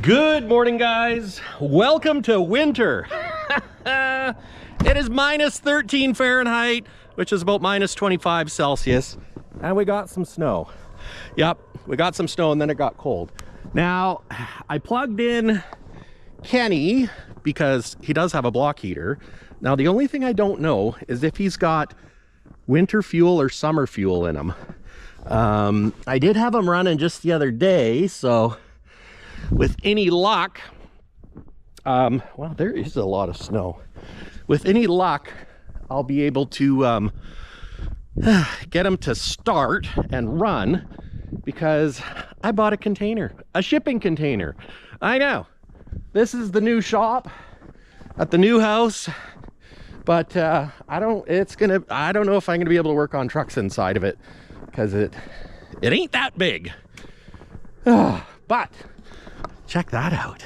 Good morning, guys. Welcome to winter. It is minus 13 Fahrenheit, which is about minus 25 Celsius. And we got some snow. Yep, we got some snow and then it got cold. Now, I plugged in Kenny because he does have a block heater. Now, the only thing I don't know is if he's got winter fuel or summer fuel in him. I did have him running just the other day, so with any luck, well, there is a lot of snow. With any luck, I'll be able to get him to start and run because I bought a container, a shipping container. I know, this is the new shop at the new house, but I don't know if I'm gonna be able to work on trucks inside of it because it ain't that big. But check that out.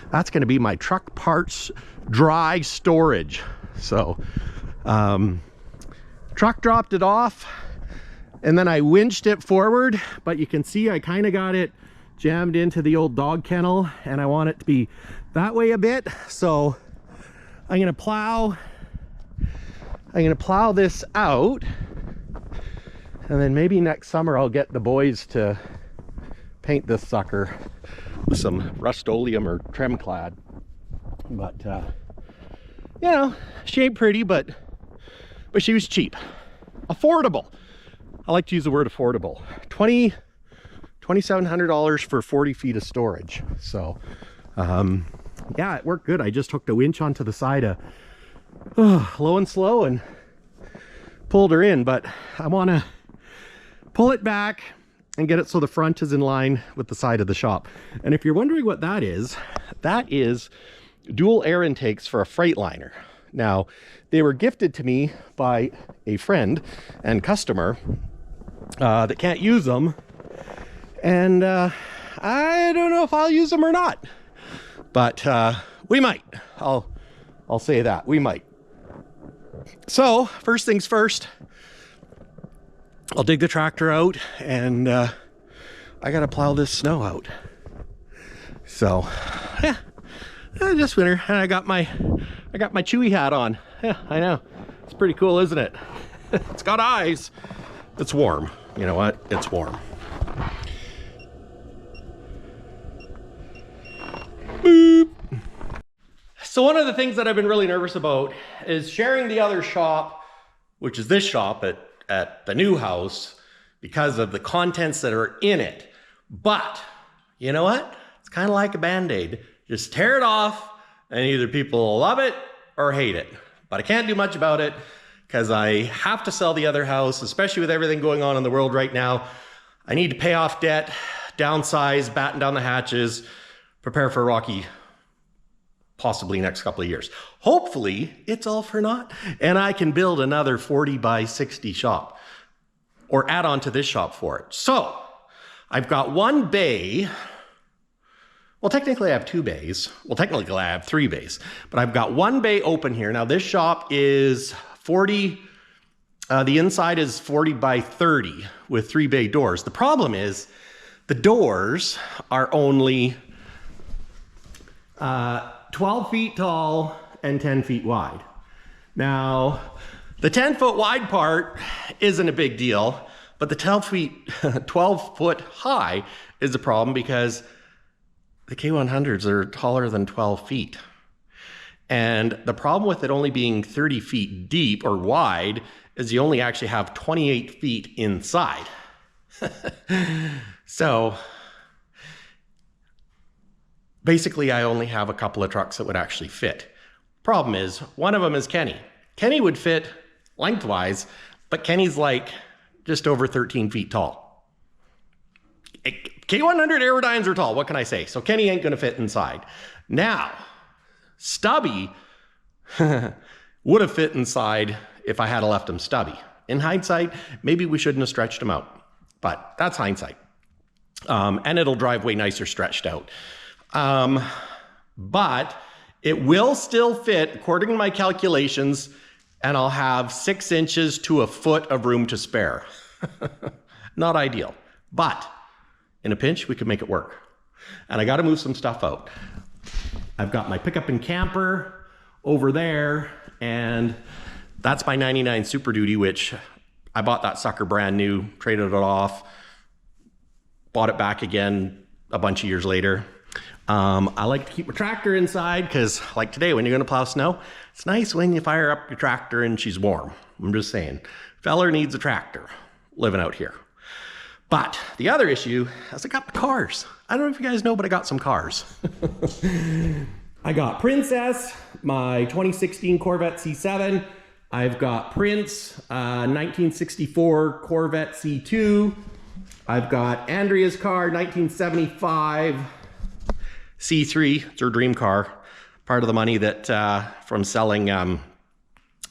That's going to be my truck parts dry storage. So truck dropped it off and then I winched it forward, but you can see I kind of got it jammed into the old dog kennel and I want it to be that way a bit. So I'm going to plow this out, and then maybe next summer I'll get the boys to paint this sucker with some Rust-Oleum or trim clad. But you know, she ain't pretty, but she was cheap, affordable. I like to use the word affordable. $2,700 for 40 feet of storage. So yeah, it worked good. I just hooked a winch onto the side of low and slow and pulled her in, but I want to pull it back and get it so the front is in line with the side of the shop. And if you're wondering what that is dual air intakes for a Freightliner. Now, they were gifted to me by a friend and customer that can't use them. And I don't know if I'll use them or not, but we might. I'll say that, we might. So, first things first, I'll dig the tractor out and I gotta plow this snow out. So yeah, this winter, and I got my Chewy hat on. Yeah, I know, it's pretty cool, isn't it? It's got eyes. It's warm. You know what? It's warm. Boop. So one of the things that I've been really nervous about is sharing the other shop, which is this shop at the new house, because of the contents that are in it. But you know what? It's kind of like a Band-Aid. Just tear it off and either people love it or hate it. But I can't do much about it because I have to sell the other house, especially with everything going on in the world right now. I need to pay off debt, downsize, batten down the hatches, prepare for a rocky, possibly next couple of years. Hopefully it's all for naught and I can build another 40 by 60 shop or add on to this shop for it. So I've got one bay. Well, technically I have two bays. Well, technically I have three bays, but I've got one bay open here. Now this shop is 40, the inside is 40 by 30 with 3 bay doors. The problem is the doors are only 12 feet tall and 10 feet wide. Now, the 10-foot wide part isn't a big deal, but the 12 foot high is a problem because the K100s are taller than 12 feet. And the problem with it only being 30 feet deep or wide is you only actually have 28 feet inside. So basically, I only have a couple of trucks that would actually fit. Problem is, one of them is Kenny. Kenny would fit lengthwise, but Kenny's like just over 13 feet tall. K100 Aerodynes are tall, what can I say? So Kenny ain't gonna fit inside. Now, Stubby would have fit inside if I had left him stubby. In hindsight, maybe we shouldn't have stretched him out, but that's hindsight. And it'll drive way nicer stretched out. But it will still fit according to my calculations, and I'll have 6 inches to a foot of room to spare. Not ideal, but in a pinch, we could make it work. and I got to move some stuff out. I've got my pickup and camper over there, and that's my 99 Super Duty, which I bought that sucker brand new, traded it off, bought it back again a bunch of years later. I like to keep my tractor inside because, like today, when you're going to plow snow, it's nice when you fire up your tractor and she's warm. I'm just saying, feller needs a tractor living out here. But the other issue is I got the cars. I don't know if you guys know, but I got some cars. I got Princess, my 2016 Corvette C7. I've got Prince, 1964 Corvette C2. I've got Andrea's car, 1975 C3. It's her dream car. Part of the money that from selling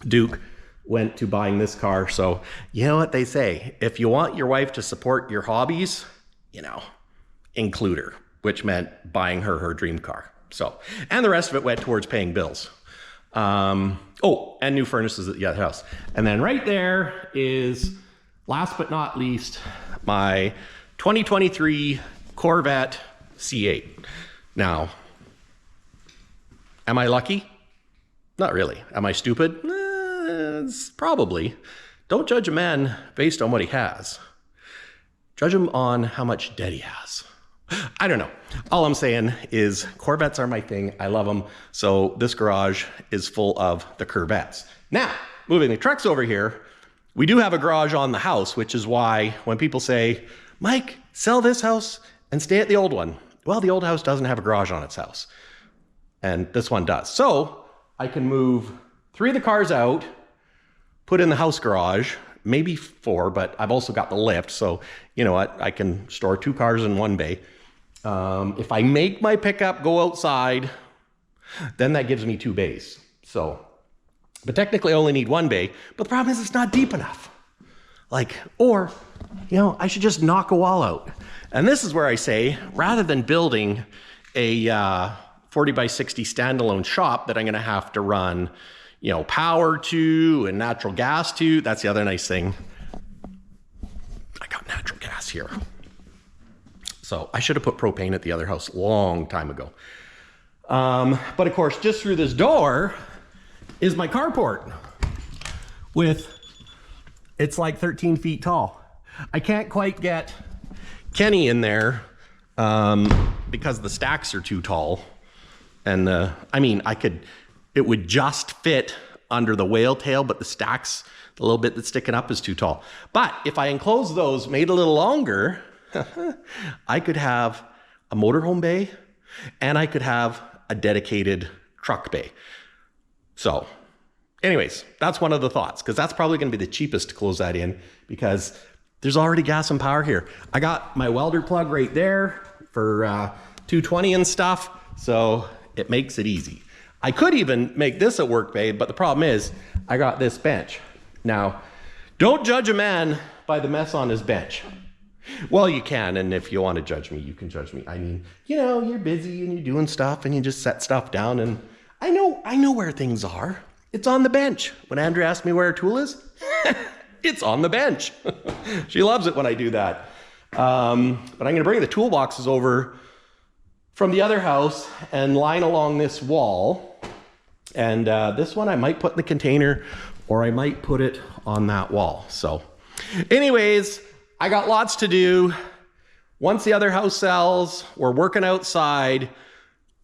Duke went to buying this car. So you know what they say, if you want your wife to support your hobbies, you know, include her, which meant buying her her dream car. So, and the rest of it went towards paying bills. Oh, and new furnaces at the other house. And then right there is, last but not least, my 2023 Corvette C8. Now, am I lucky? Not really. Am I stupid? Probably. Don't judge a man based on what he has. Judge him on how much debt he has. I don't know. All I'm saying is Corvettes are my thing. I love them. So this garage is full of the Corvettes. Now, moving the trucks over here, we do have a garage on the house, which is why when people say, Mike, sell this house and stay at the old one. Well, the old house doesn't have a garage on its house. And this one does. So I can move 3 of the cars out, put in the house garage, maybe 4, but I've also got the lift. So you know what? I can store 2 cars in one bay. If I make my pickup go outside, then that gives me 2 bays. So, but technically I only need 1 bay, but the problem is it's not deep enough. Like, or, you know, I should just knock a wall out. And this is where I say, rather than building a 40 by 60 standalone shop that I'm gonna have to run, you know, power to and natural gas to, that's the other nice thing. I got natural gas here. So I should have put propane at the other house a long time ago. But of course, just through this door is my carport with, it's like 13 feet tall. I can't quite get Kenny in there because the stacks are too tall. And I mean, it would just fit under the whale tail, but the stacks, the little bit that's sticking up is too tall. But if I enclose those, made a little longer, I could have a motorhome bay and I could have a dedicated truck bay. So anyways, that's one of the thoughts, because that's probably going to be the cheapest to close that in because there's already gas and power here. I got my welder plug right there for 220 and stuff. So it makes it easy. I could even make this a work bay, but the problem is I got this bench. Now, don't judge a man by the mess on his bench. Well, you can, and if you want to judge me, you can judge me. I mean, you know, you're busy and you're doing stuff and you just set stuff down, and I know where things are. It's on the bench. When Andrea asks me where her tool is, it's on the bench. She loves it when I do that. But I'm gonna bring the toolboxes over from the other house and line along this wall. And this one I might put in the container or I might put it on that wall. So anyways, I got lots to do. Once the other house sells, we're working outside,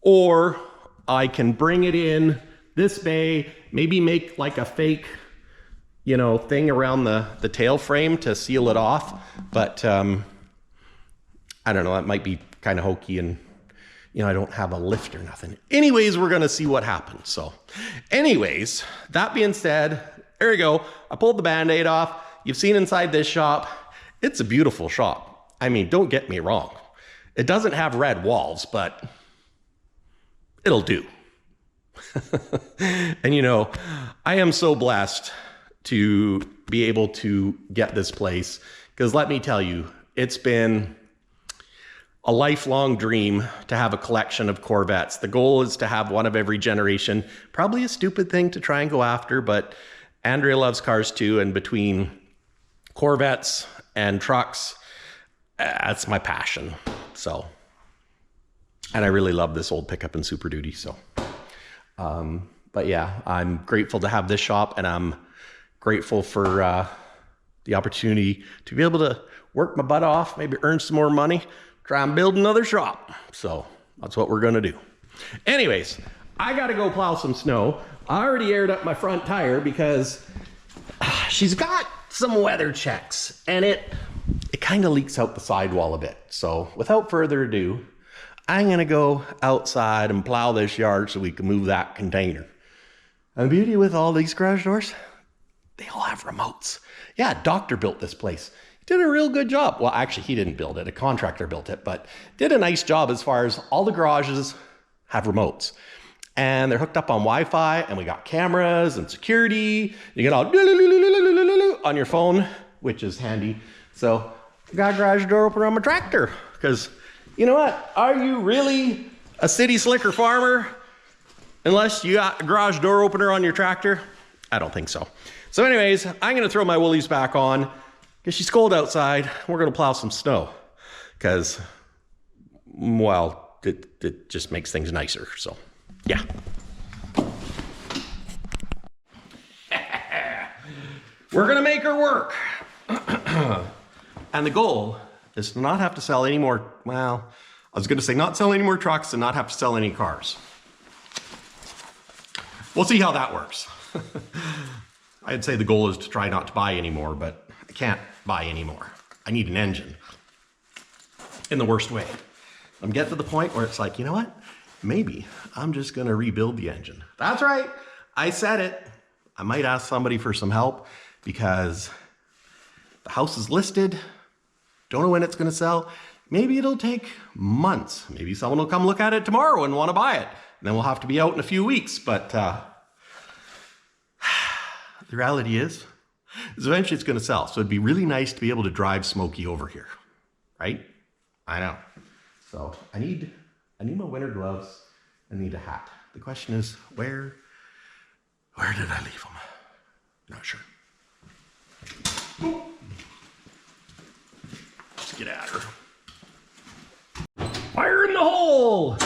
or I can bring it in this bay, maybe make like a fake, you know, thing around the tail frame to seal it off. But I don't know, that might be kind of hokey, and you know, I don't have a lift or nothing. Anyways, we're gonna see what happens. So anyways, that being said, there you go. I pulled the Band-Aid off. You've seen inside this shop. It's a beautiful shop. I mean, don't get me wrong. It doesn't have red walls, but it'll do. And you know, I am so blessed to be able to get this place, because let me tell you, it's been a lifelong dream to have a collection of Corvettes. The goal is to have one of every generation. Probably a stupid thing to try and go after, but Andrea loves cars too, and between Corvettes and trucks, that's my passion. So And I really love this old pickup and Super Duty. So, but yeah, I'm grateful to have this shop, and I'm grateful for the opportunity to be able to work my butt off, maybe earn some more money, try and build another shop. So that's what we're gonna do. Anyways, I gotta go plow some snow. I already aired up my front tire because she's got some weather checks, and it kind of leaks out the sidewall a bit. So without further ado, I'm gonna go outside and plow this yard so we can move that container. And the beauty with all these garage doors, they all have remotes. Yeah, Doctor built this place. He did a real good job. Well, actually, he didn't build it. A contractor built it, but did a nice job as far as all the garages have remotes. And they're hooked up on Wi-Fi, and we got cameras and security. You get all on your phone, which is handy. So I got a garage door opener on my tractor, because you know what? Are you really a city slicker farmer unless you got a garage door opener on your tractor? I don't think so. So anyways, I'm gonna throw my woolies back on because she's cold outside. We're gonna plow some snow because, well, it just makes things nicer. So yeah. We're gonna make her work. And the goal is to not have to sell any more, well, I was gonna say not sell any more trucks and not have to sell any cars. We'll see how that works. I'd say the goal is to try not to buy anymore, but I can't buy anymore. I need an engine in the worst way. I'm getting to the point where it's like, you know what? Maybe I'm just gonna rebuild the engine. That's right, I said it. I might ask somebody for some help because the house is listed. Don't know when it's gonna sell. Maybe it'll take months. Maybe someone will come look at it tomorrow and wanna buy it. And then we'll have to be out in a few weeks. But the reality is eventually it's gonna sell. So it'd be really nice to be able to drive Smokey over here, right? I know. So I need my winter gloves. I need a hat. The question is, where did I leave them? Not sure. Ooh. Let's get at her. Fire in the hole!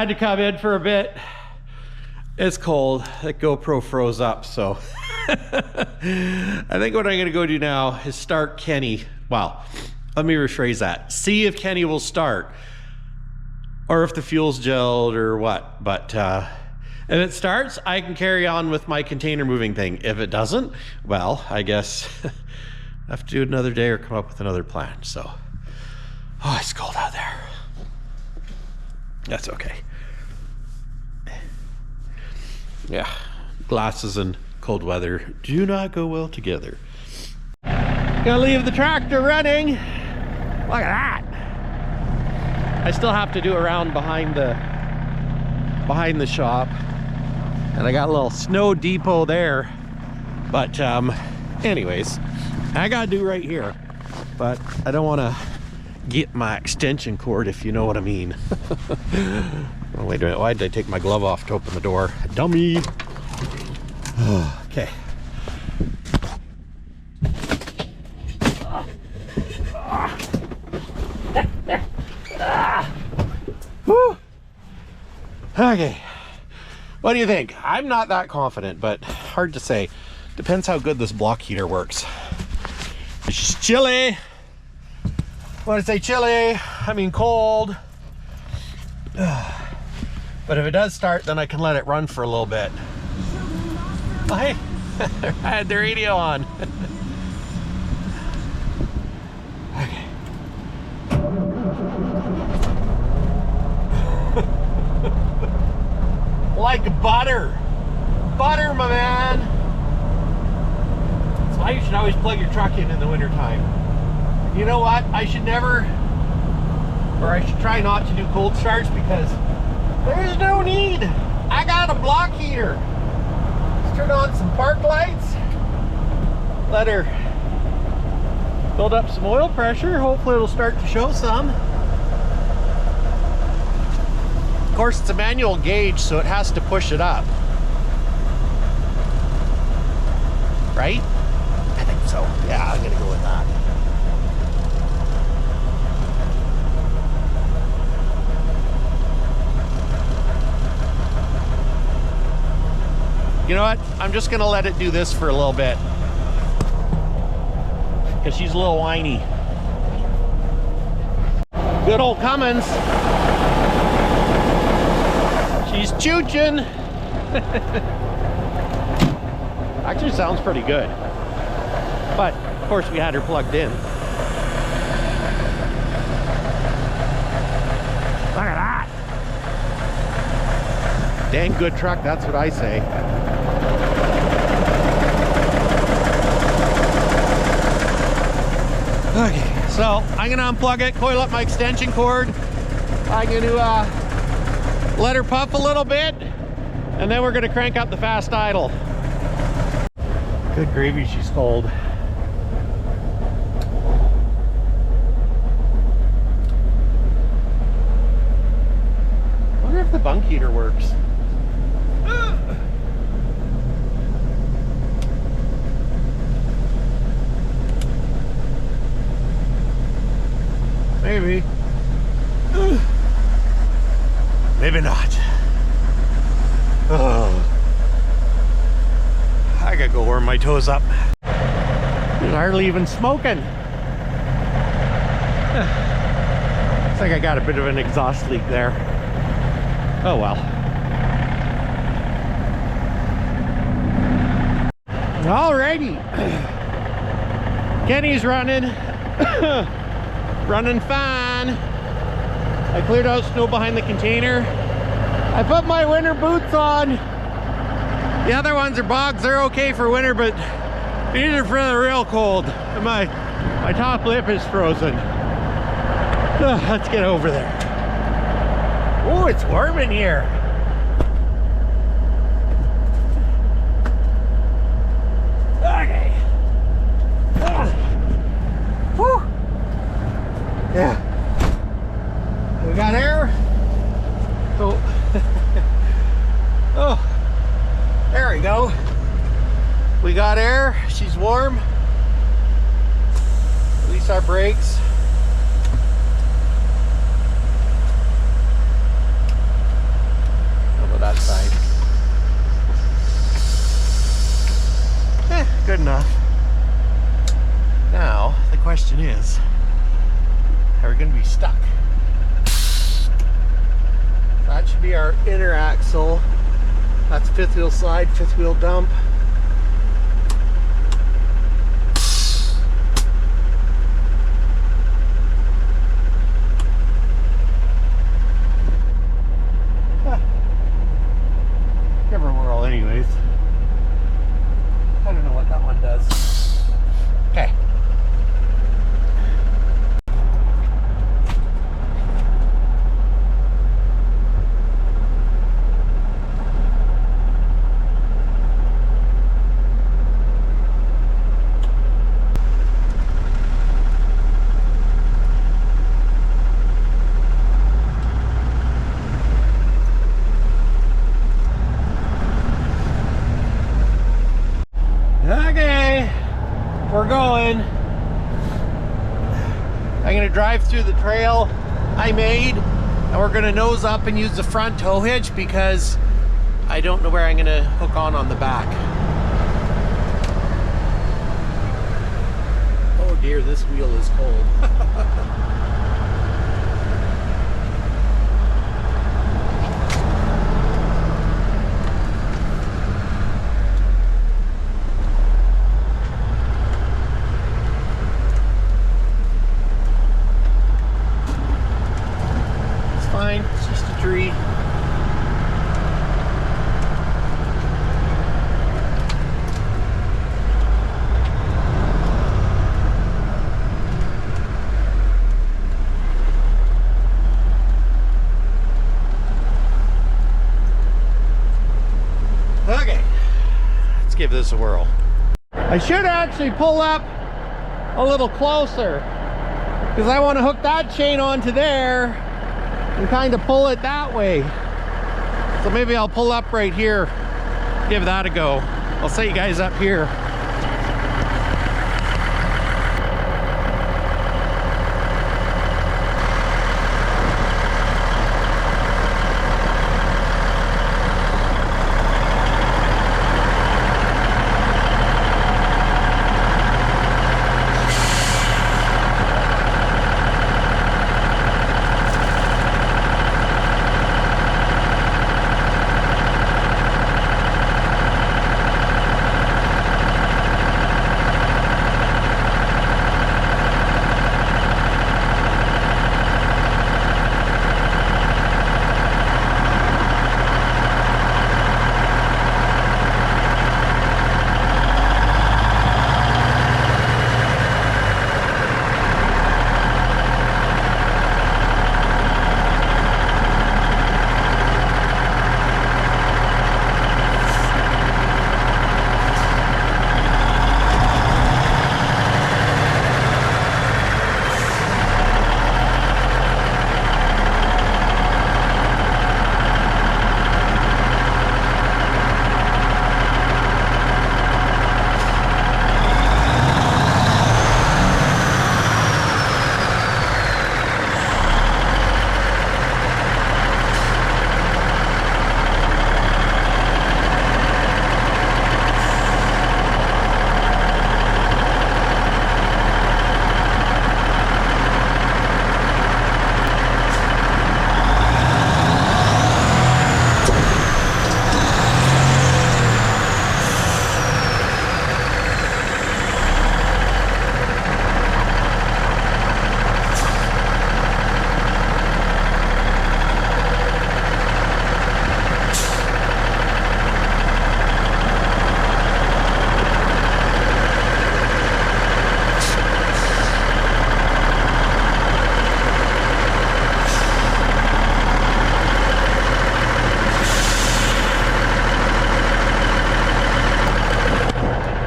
had to come in for a bit. It's cold. The GoPro froze up, so I think what I'm gonna go do now is start Kenny. Well, let me rephrase that. See if Kenny will start, or if the fuel's gelled or what. But if it starts, I can carry on with my container moving thing. If it doesn't, well, I guess I have to do it another day or come up with another plan. So, oh, it's cold out there. That's okay. Yeah, glasses and cold weather do not go well together. Gonna leave the tractor running. Look at that. I still have to do a round behind the shop, and I got a little snow depot there. But anyways, I gotta do right here. But I don't want to get my extension cord, if you know what I mean. Oh, wait a minute, why did I take my glove off to open the door? Dummy. Okay. Whew. Okay. What do you think? I'm not that confident, but hard to say. Depends how good this block heater works. It's chilly. When I say chilly, I mean cold. But if it does start, then I can let it run for a little bit. Oh, hey, I had the radio on. Okay. Like butter. Butter, my man. That's why you should always plug your truck in the wintertime. You know what? I should never, or I should try not to do cold starts, because there's no need. I got a block heater. Let's turn on some park lights. Let her build up some oil pressure. Hopefully it'll start to show some. Of course, it's a manual gauge, so it has to push it up. Right? I think so. Yeah, I'm gonna go with that. You know what? I'm just gonna let it do this for a little bit, because she's a little whiny. Good old Cummins. She's chooching. Actually sounds pretty good. But of course we had her plugged in. Look at that. Dang good truck, that's what I say. Okay, so I'm gonna unplug it, coil up my extension cord. I'm gonna let her puff a little bit, and then we're gonna crank up the fast idle. Good gravy, she's cold. I wonder if the bunk heater works. Maybe. Maybe not. Oh. I gotta go warm my toes up. There's hardly even smoking. Looks like I got a bit of an exhaust leak there. Oh well. Alrighty. Kenny's running. Running fine. I cleared out snow behind the container. I put my winter boots on. The other ones are bogs. They're okay for winter, but these are for the real cold. And my top lip is frozen. Let's get over there. Oh, it's warm in here. Okay. Whew. Yeah. We got air. Oh. Oh. There we go. We got air. She's warm. Release our brakes. go that side. Good enough. Now, the question is, are we going to be stuck? That should be our inner axle. That's fifth wheel slide, fifth wheel dump. Give her a whirl anyways. I don't know what that one does. Okay. Okay, we're going. I'm gonna drive through the trail I made, and we're gonna nose up and use the front tow hitch because I don't know where I'm gonna hook on the back. Oh dear, this wheel is cold. It's just a tree. Okay, let's give this a whirl. I should actually pull up a little closer because I want to hook that chain onto there and kind of pull it that way. So maybe I'll pull up right here, give that a go. I'll set you guys up here.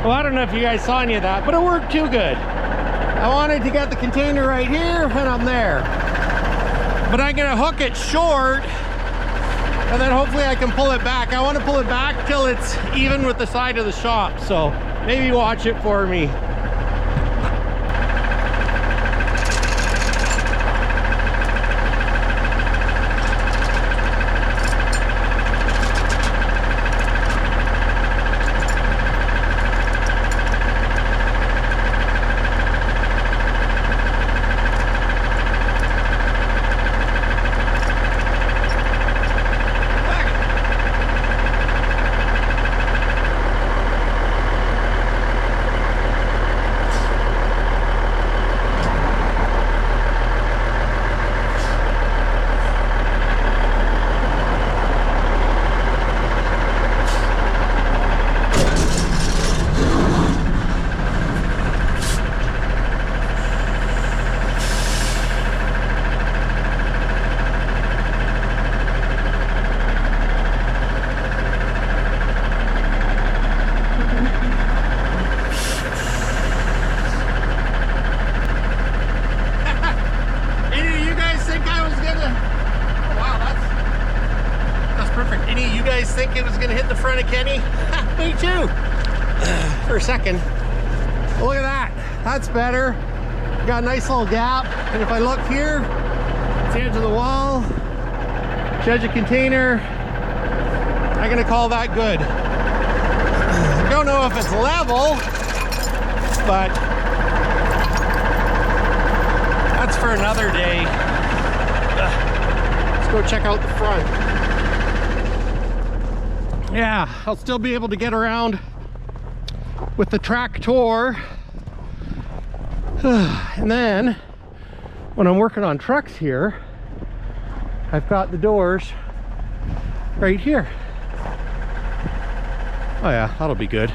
Well, I don't know if you guys saw any of that, but it worked too good. I wanted to get the container right here, and I'm there. But I'm gonna hook it short, and then hopefully I can pull it back. I want to pull it back till it's even with the side of the shop, so maybe watch it for me. think it was gonna hit the front of Kenny? Me too, for a second. Look at that, that's better. Got a nice little gap, and if I look here, it's the edge of the wall, edge of container. I'm gonna call that good. I don't know if it's level, but that's for another day. Let's go check out the front. Yeah, I'll still be able to get around with the tractor. And then when I'm working on trucks here, I've got the doors right here. Oh yeah, that'll be good.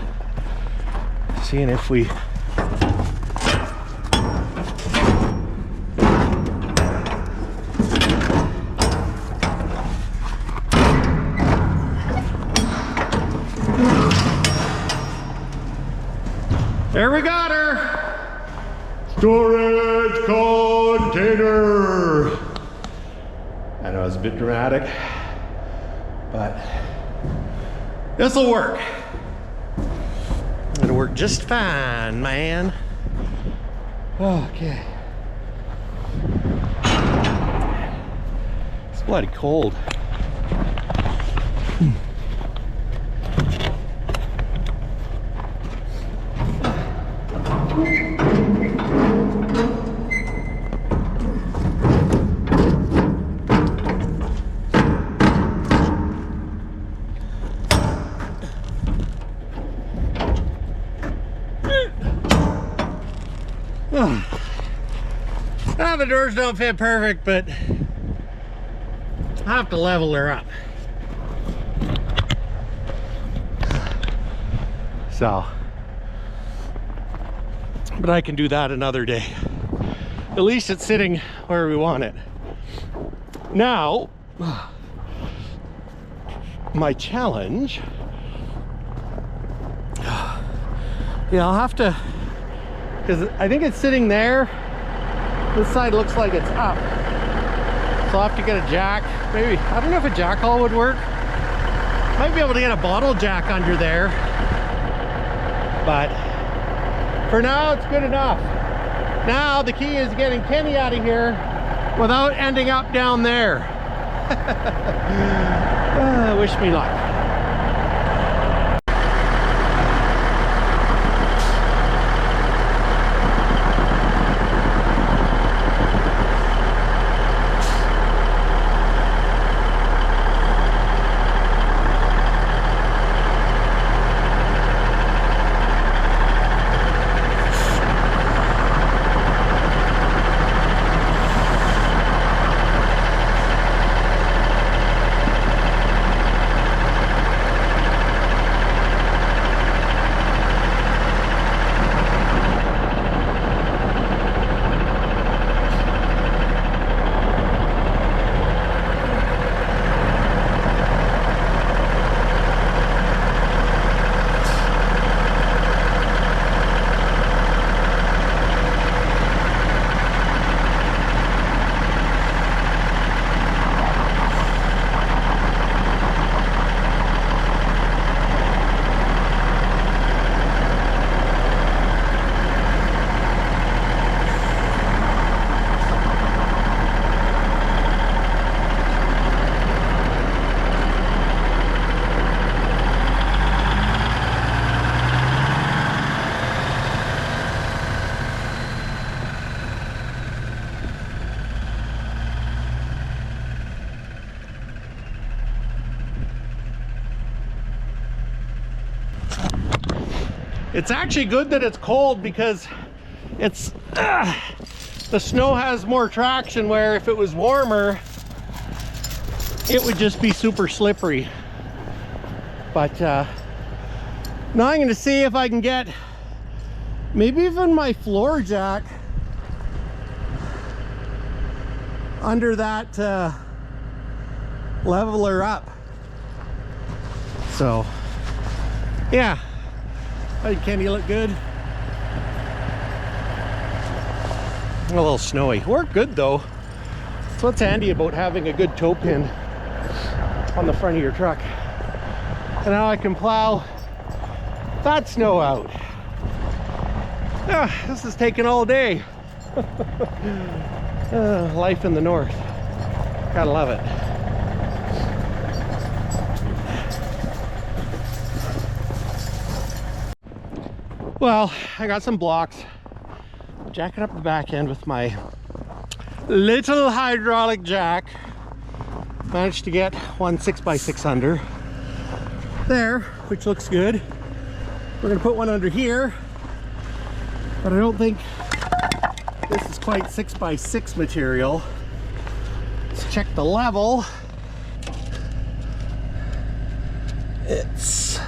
Seeing if we there we got her! Storage container! I know it's a bit dramatic, but this'll work. It'll work just fine, man. Okay. It's bloody cold. Now the doors don't fit perfect, but I have to level her up. So, but I can do that another day. At least it's sitting where we want it. Now, my challenge, yeah, I'll have to, because I think it's sitting there. This side looks like it's up. So I'll have to get a jack. Maybe, I don't know if a jack haul would work. Might be able to get a bottle jack under there. But for now, it's good enough. Now the key is getting Kenny out of here without ending up down there. Wish me luck. It's actually good that it's cold because it's the snow has more traction, where if it was warmer it would just be super slippery. But now I'm going to see if I can get maybe even my floor jack under that leveler up. So yeah, hey Kenny, look good. A little snowy. Worked good though. That's what's handy about having a good toe pin on the front of your truck. And now I can plow that snow out. This is taking all day. Life in the north. Gotta love it. Well, I got some blocks. Jacking up the back end with my little hydraulic jack. Managed to get one 6x6 under there, which looks good. We're gonna put one under here, but I don't think this is quite 6x6 material. Let's check the level. It's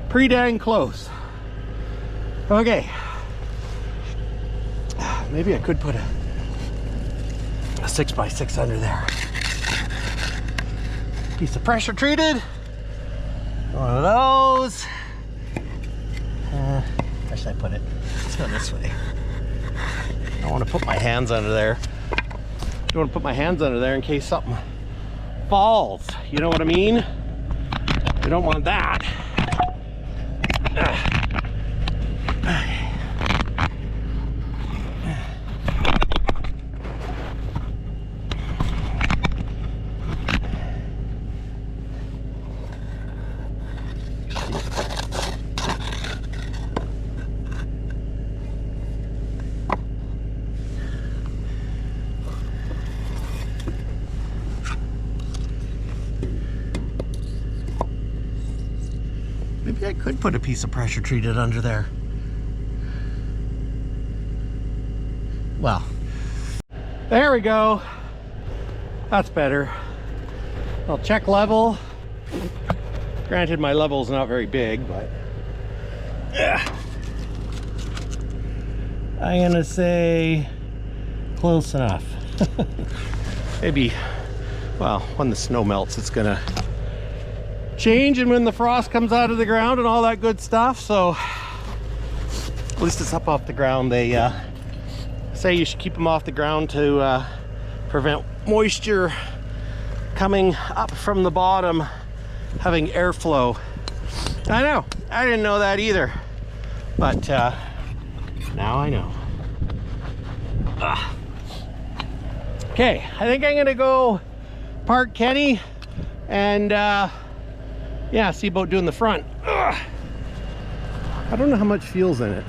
pretty dang close. Okay, maybe I could put a 6x6 under there. Piece of pressure treated. One of those. Where should I put it? Let's go this way. I don't want to put my hands under there. I don't want to put my hands under there in case something falls. You know what I mean? You don't want that. Maybe I could put a piece of pressure treated under there. Well, there we go. That's better. I'll check level. Granted, my level's not very big, but I'm gonna say close enough. Maybe, well, when the snow melts, it's gonna change, and when the frost comes out of the ground and all that good stuff. So at least it's up off the ground. They say you should keep them off the ground to prevent moisture coming up from the bottom, having airflow. I know, I didn't know that either, but now I know. Okay, I think I'm gonna go park Kenny and yeah, see about doing the front. Ugh. I don't know how much fuel's in it.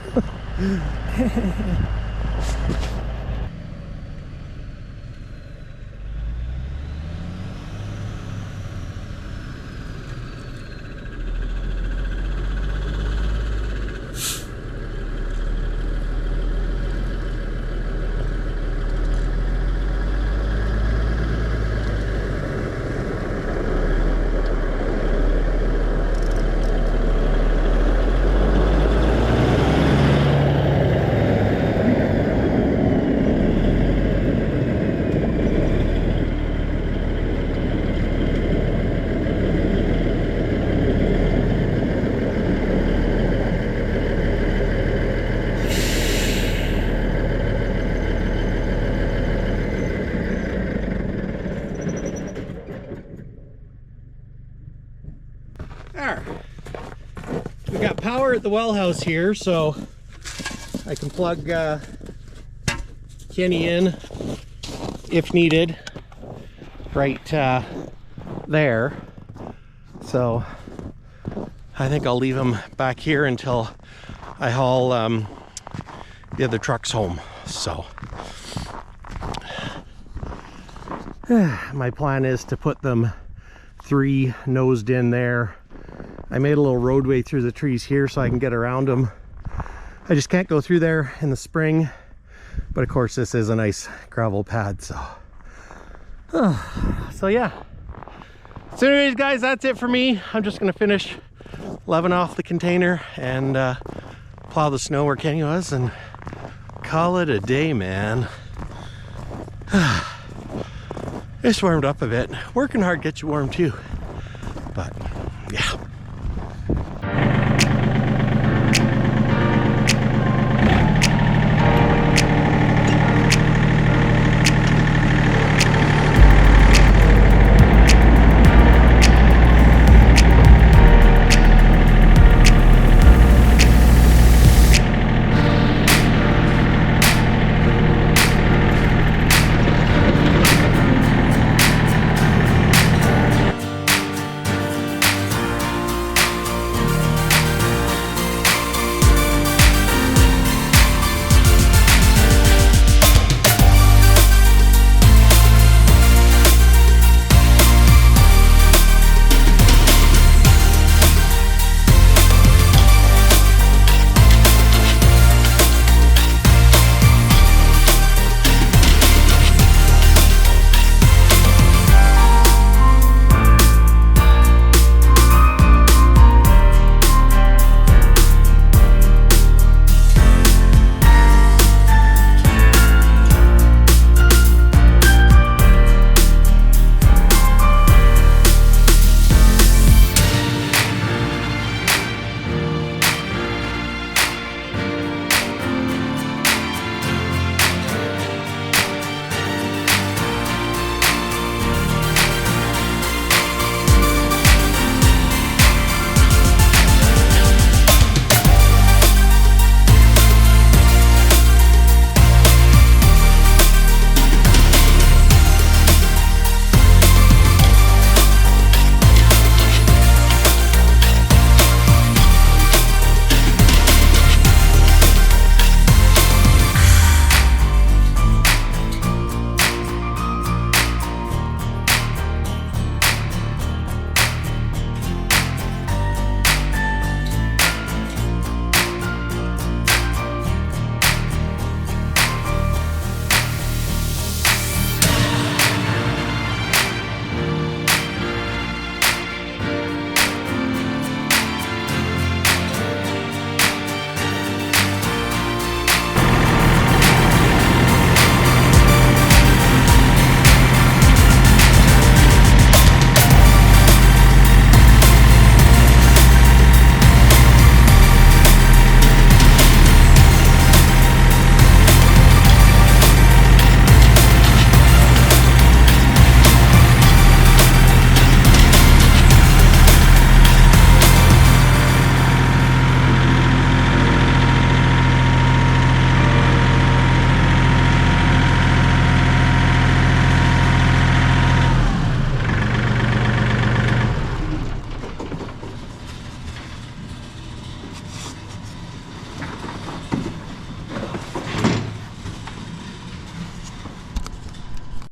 There. We got power at the well house here, so I can plug Kenny in if needed right there. So I think I'll leave him back here until I haul the other trucks home. So my plan is to put them 3 nosed in there. I made a little roadway through the trees here so I can get around them. I just can't go through there in the spring, but of course this is a nice gravel pad, so so yeah. So anyways guys, that's it for me. I'm just gonna finish leveling off the container and plow the snow where Kenny was and call it a day, man. It's warmed up a bit. Working hard gets you warm too, but yeah.